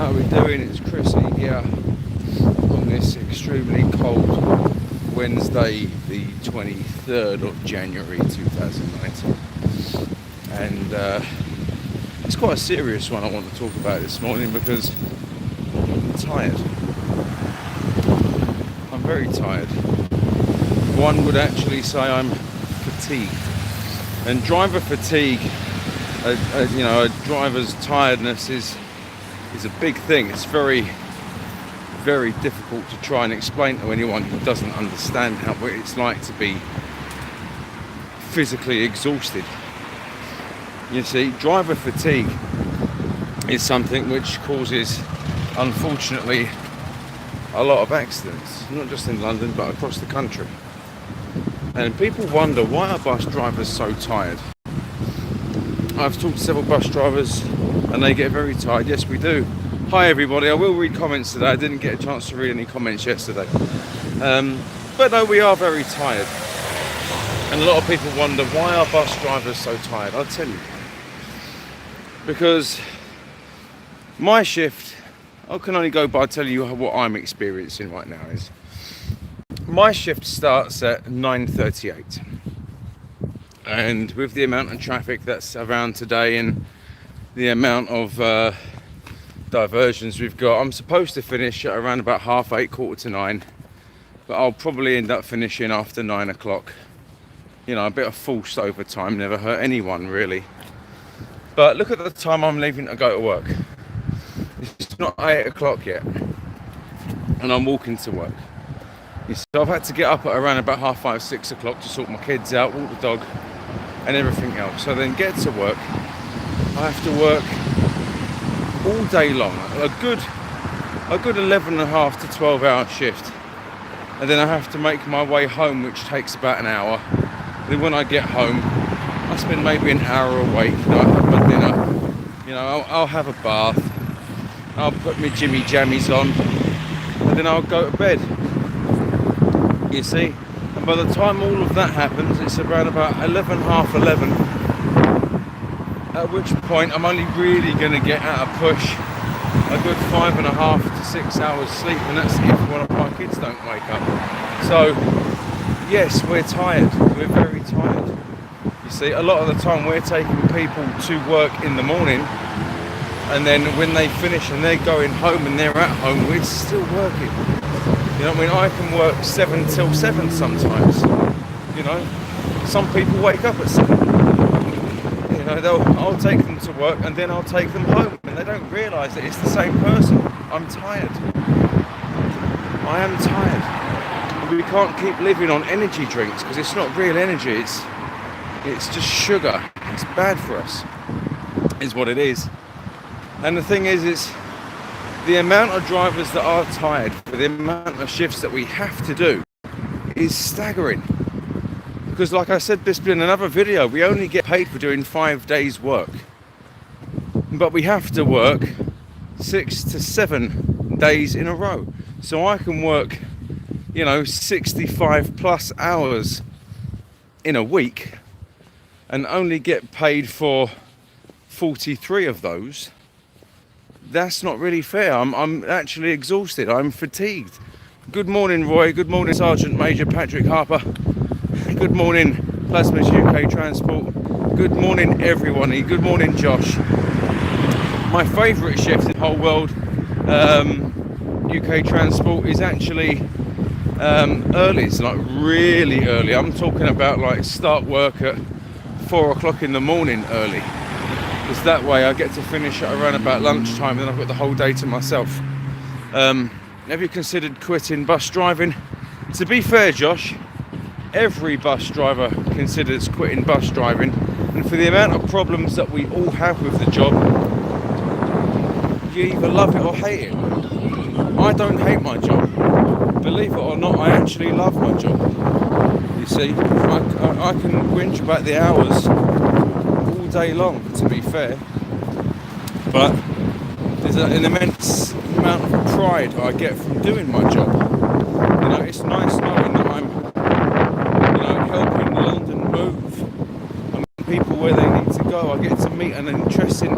How are we doing? It's Chrissy here on this extremely cold Wednesday, the 23rd of January 2019. And it's quite a serious one I want to talk about this morning because I'm tired. I'm very tired. One would actually say I'm fatigued. And driver fatigue, a driver's tiredness is a big thing. It's very, very difficult to try and explain to anyone who doesn't understand what it's like to be physically exhausted. You see, driver fatigue is something which causes, unfortunately, a lot of accidents, not just in London but across the country. And people wonder, why are bus drivers so tired? I've talked to several bus drivers and they get very tired. Yes, we do. Hi everybody, I will read comments today. I didn't get a chance to read any comments yesterday. But no, we are very tired. And a lot of people wonder, why are bus drivers so tired? I'll tell you. Because my shift, I can only go by telling you what I'm experiencing right now is. My shift starts at 9:38. And with the amount of traffic that's around today and the amount of diversions we've got, I'm supposed to finish at around about 8:30, 9:15, but I'll probably end up finishing after 9 o'clock. You know, a bit of forced overtime never hurt anyone really. But look at the time I'm leaving to go to work. It's not 8 o'clock yet and I'm walking to work. So I've had to get up at around about 5:30, 6 o'clock to sort my kids out, walk the dog and everything else. So then get to work. I have to work all day long, a good 11 and a half to 12 hour shift. And then I have to make my way home, which takes about an hour. Then when I get home, I spend maybe an hour awake. You know, I have my dinner, you know, I'll have a bath, I'll put my jimmy jammies on, and then I'll go to bed. You see, and by the time all of that happens, it's around about 11, half 11, at which point I'm only really going to get at a push a good 5.5 to 6 hours sleep, and that's if one of my kids don't wake up. So yes, we're tired, we're very tired. You see, a lot of the time we're taking people to work in the morning, and then when they finish and they're going home and they're at home, we're still working. You know what I mean? I can work 7 till 7 sometimes. You know, some people wake up at 7. You know, I'll take them to work and then I'll take them home, and they don't realise that it's the same person. I'm tired. I am tired. We can't keep living on energy drinks because it's not real energy. It's just sugar. It's bad for us, is what it is. And the thing is, it's the amount of drivers that are tired for the amount of shifts that we have to do is staggering. Because like I said this in another video, we only get paid for doing 5 days work. But we have to work 6 to 7 days in a row. So I can work, 65 plus hours in a week and only get paid for 43 of those. That's not really fair. I'm actually exhausted. I'm fatigued. Good morning, Roy. Good morning, Sergeant Major Patrick Harper. Good morning, Plasmas U.K. Transport. Good morning, everyone. Good morning, Josh. My favourite shift in the whole world, UK Transport, is actually early. It's like really early. I'm talking about like start work at 4 o'clock in the morning early. Because that way I get to finish at around about lunchtime, and then I've got the whole day to myself. Have you considered quitting bus driving? To be fair, Josh, every bus driver considers quitting bus driving, and for the amount of problems that we all have with the job, you either love it or hate it. I don't hate my job. Believe it or not, I actually love my job. You see, I can whinge about the hours all day long, to be fair, but there's an immense amount of pride I get from doing my job. You know, it's nice knowing that I'm, helping London move and people where they need to go. I get to meet an interesting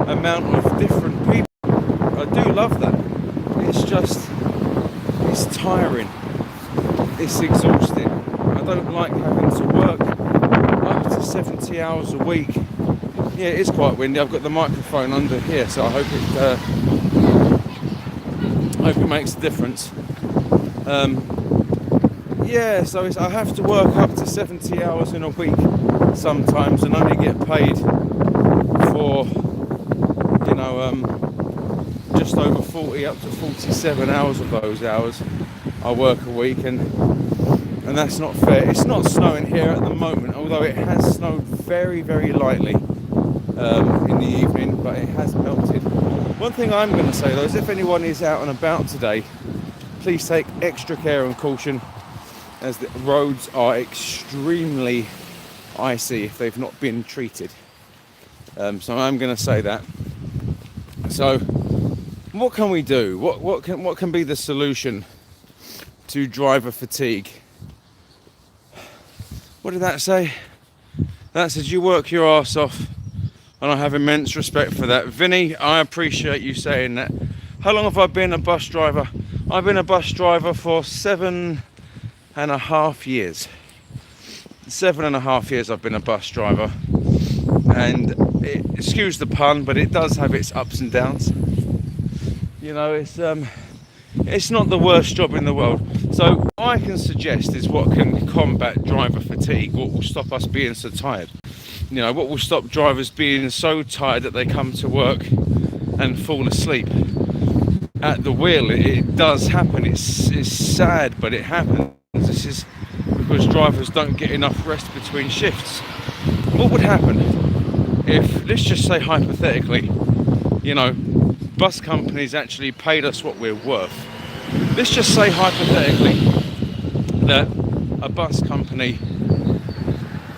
amount of different people I do love that. It's just, it's tiring. It's exhausting. I don't like having to work up to 70 hours a week. Yeah, it is quite windy. I've got the microphone under here, so I hope it makes a difference. Yeah, so I have to work up to 70 hours in a week sometimes and only get paid for, you know, just over 40 up to 47 hours of those hours I work a week, and that's not fair. It's not snowing here at the moment, although it has snowed very, very lightly in the evening, but it has melted. One thing I'm going to say though is if anyone is out and about today, please take extra care and caution, as the roads are extremely icy if they've not been treated. So I'm going to say that. So what can we do? What can be the solution to driver fatigue? What did that say? That says you work your arse off, and I have immense respect for that. Vinny, I appreciate you saying that. How long have I been a bus driver? I've been a bus driver for 7.5 years. 7.5 years I've been a bus driver, and excuse the pun, but it does have its ups and downs. You know, it's not the worst job in the world. So what I can suggest is what can combat driver fatigue, what will stop us being so tired. You know, what will stop drivers being so tired that they come to work and fall asleep at the wheel. It does happen. It's sad, but it happens. This is because drivers don't get enough rest between shifts. What would happen if, let's just say hypothetically, you know, bus companies actually paid us what we're worth? Let's just say hypothetically that a bus company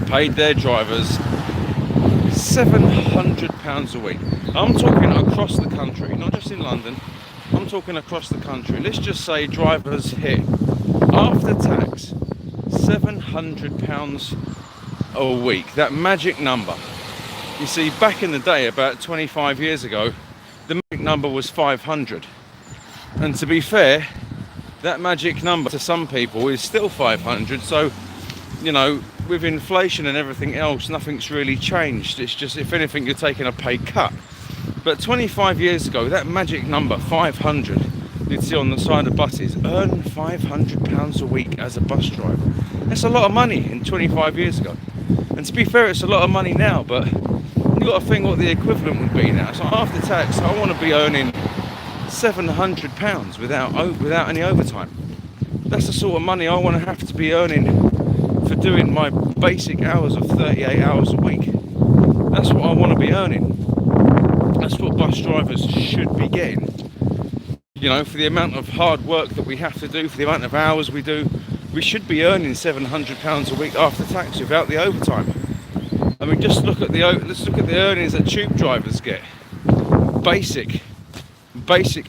paid their drivers £700 a week. I'm talking across the country, not just in London. I'm talking across the country. Let's just say drivers hit, after tax, £700 a week. That magic number. You see, back in the day, about 25 years ago, the magic number was 500. And to be fair, that magic number to some people is still 500. So, you know, with inflation and everything else, nothing's really changed. It's just, if anything, you're taking a pay cut. But 25 years ago, that magic number, 500, you'd see on the side of buses, earn £500 a week as a bus driver. That's a lot of money in 25 years ago. And to be fair, it's a lot of money now, but you've got to think what the equivalent would be now. So after tax, I want to be earning £700 without any overtime. That's the sort of money I want to have to be earning for doing my basic hours of 38 hours a week. That's what I want to be earning. That's what bus drivers should be getting. You know, for the amount of hard work that we have to do, for the amount of hours we do, we should be earning £700 a week after tax without the overtime. I mean, let's look at the earnings that tube drivers get. Basic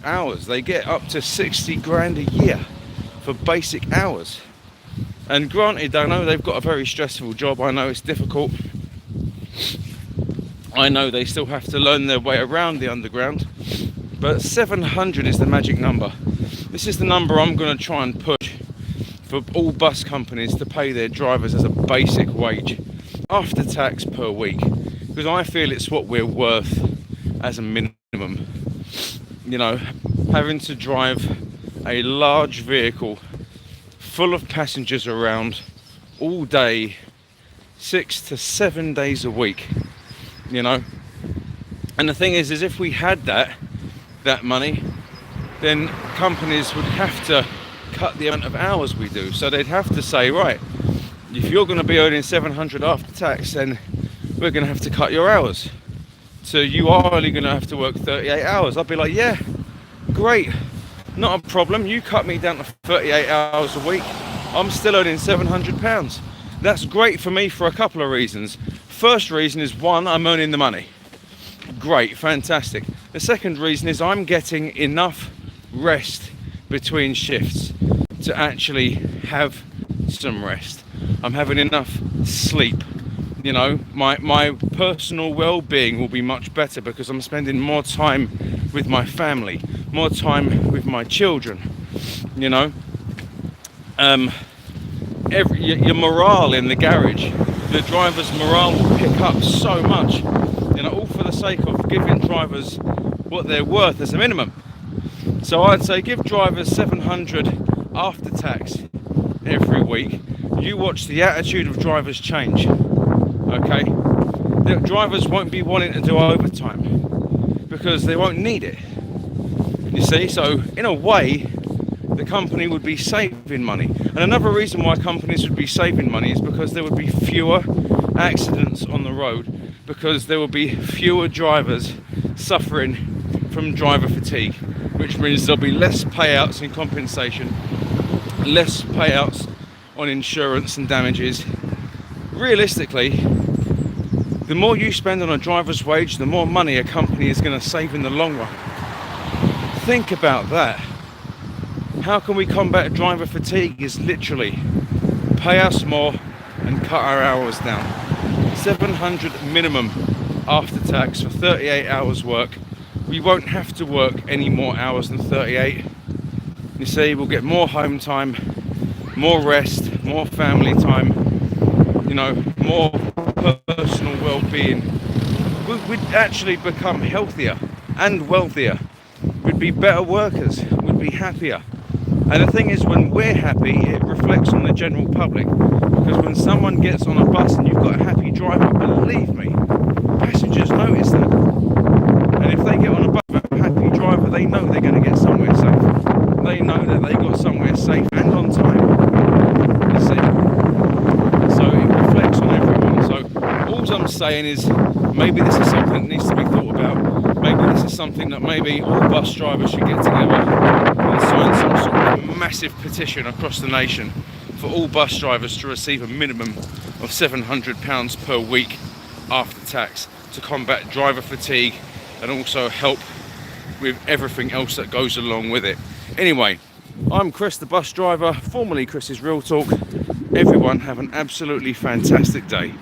hours. They get up to 60 grand a year for basic hours. And granted, I know they've got a very stressful job. I know it's difficult. I know they still have to learn their way around the underground. But 700 is the magic number. This is the number I'm going to try and push for all bus companies to pay their drivers as a basic wage after tax per week, because I feel it's what we're worth as a minimum. You know, having to drive a large vehicle full of passengers around all day, 6 to 7 days a week, you know. And the thing is if we had that money, then companies would have to cut the amount of hours we do. So they'd have to say, right, if you're going to be earning 700 after tax, then we're going to have to cut your hours. So you are only going to have to work 38 hours. I'd be like, yeah, great, not a problem. You cut me down to 38 hours a week. I'm still earning £700. That's great for me for a couple of reasons. First reason is, one, I'm earning the money. Great, fantastic. The second reason is I'm getting enough rest between shifts to actually have some rest. I'm having enough sleep. You know, my personal well-being will be much better because I'm spending more time with my family, more time with my children, you know. Your morale in the garage, the driver's morale will pick up so much, you know, all for the sake of giving drivers what they're worth as a minimum. So I'd say give drivers 700 after tax every week. You watch the attitude of drivers change, okay? The drivers won't be wanting to do overtime because they won't need it, you see. So in a way, the company would be saving money. And another reason why companies would be saving money is because there would be fewer accidents on the road, because there will be fewer drivers suffering from driver fatigue, which means there'll be less payouts in compensation, less payouts on insurance and damages. Realistically, the more you spend on a driver's wage, the more money a company is going to save in the long run. Think about that. How can we combat driver fatigue? Is literally pay us more and cut our hours down. 700 minimum after tax for 38 hours work. We won't have to work any more hours than 38. You see, we'll get more home time, more rest, more family time, you know, more personal well-being. We'd actually become healthier and wealthier. We'd be better workers, we'd be happier. And the thing is, when we're happy, it reflects on the general public. Because when someone gets on a bus and you've got a happy driver, believe me, passengers notice that. And if they get on a bus with a happy driver, they know they're going to get somewhere safe. They know that they got somewhere safe and on time. You see? So it reflects on everyone. So all I'm saying is, maybe this is something that needs to be thought about. Maybe this is something that maybe all bus drivers should get together and sign some sort of massive petition across the nation for all bus drivers to receive a minimum of £700 per week after tax to combat driver fatigue and also help with everything else that goes along with it. Anyway, I'm Chris, the bus driver, formerly Chris's Real Talk. Everyone have an absolutely fantastic day.